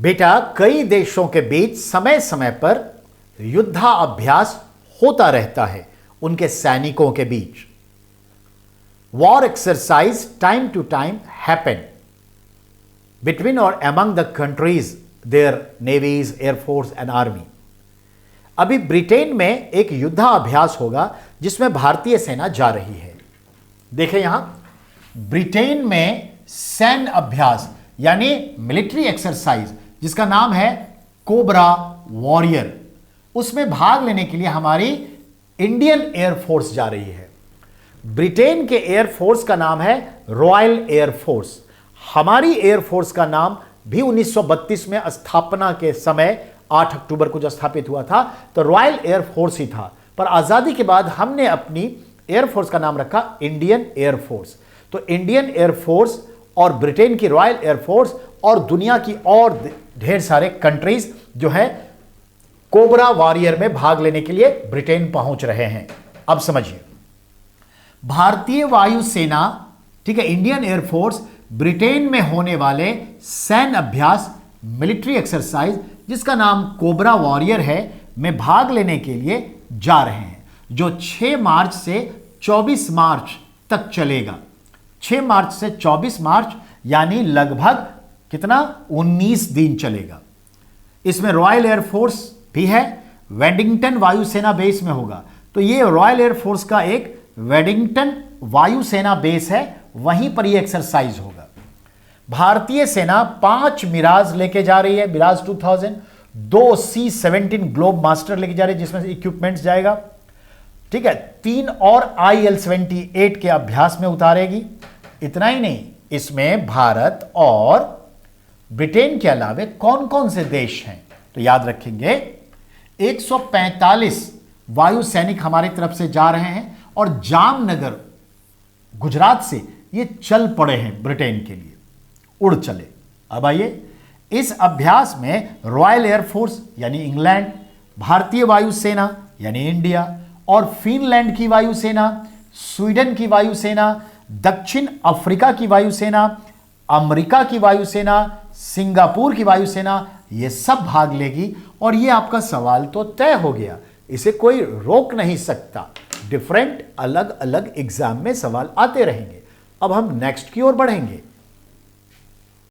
बेटा, कई देशों के बीच समय समय पर युद्धाभ्यास होता रहता है उनके सैनिकों के बीच। War exercise time to time happen between और among the countries, their navies, air force and army. अभी ब्रिटेन में एक युद्धाभ्यास होगा जिसमें भारतीय सेना जा रही है। देखें यहां, ब्रिटेन में सैन्य अभ्यास यानी मिलिट्री एक्सरसाइज जिसका नाम है कोबरा वॉरियर, उसमें भाग लेने के लिए हमारी इंडियन एयरफोर्स जा रही है। ब्रिटेन के एयरफोर्स का नाम है रॉयल एयरफोर्स। हमारी एयरफोर्स का नाम भी 1932 में स्थापना के समय 8 अक्टूबर को जो स्थापित हुआ था तो रॉयल एयरफोर्स ही था, पर आजादी के बाद हमने अपनी एयरफोर्स का नाम रखा इंडियन एयरफोर्स। तो इंडियन एयरफोर्स और ब्रिटेन की रॉयल एयरफोर्स और दुनिया की और ढेर सारे कंट्रीज जो है कोबरा वॉरियर में भाग लेने के लिए ब्रिटेन पहुंच रहे हैं। अब समझिए, भारतीय वायुसेना, ठीक है, इंडियन एयरफोर्स ब्रिटेन में होने वाले सैन्य अभ्यास मिलिट्री एक्सरसाइज जिसका नाम कोबरा वॉरियर है में भाग लेने के लिए जा रहे हैं, जो 6 मार्च से 24 मार्च तक चलेगा। 6 मार्च से 24 मार्च यानी लगभग कितना, 19 दिन चलेगा। इसमें रॉयल एयरफोर्स भी है, वेडिंगटन वायुसेना बेस में होगा। तो ये रॉयल एयरफोर्स का एक वेडिंगटन वायुसेना बेस है, वहीं पर ये एक्सरसाइज होगा। भारतीय सेना 5 मिराज लेके जा रही है, मिराज 2000, 2 C-17 ग्लोब मास्टर लेके जा रही है जिसमें इक्विपमेंट्स जाएगा, ठीक है, 3 और IL-78 के अभ्यास में उतारेगी। इतना ही नहीं, इसमें भारत और ब्रिटेन के अलावे कौन कौन से देश हैं तो याद रखेंगे 145 वायु सैनिक हमारी तरफ से जा रहे हैं और जामनगर गुजरात से ये चल पड़े हैं ब्रिटेन के लिए, उड़ चले। अब आइए, इस अभ्यास में रॉयल एयरफोर्स यानी इंग्लैंड, भारतीय वायुसेना यानी इंडिया और फिनलैंड की वायुसेना, स्वीडन की वायुसेना, दक्षिण अफ्रीका की वायुसेना, अमेरिका की वायुसेना, सिंगापुर की वायुसेना, ये सब भाग लेगी। और ये आपका सवाल तो तय हो गया, इसे कोई रोक नहीं सकता। डिफरेंट अलग अलग एग्जाम में सवाल आते रहेंगे। अब हम नेक्स्ट की ओर बढ़ेंगे।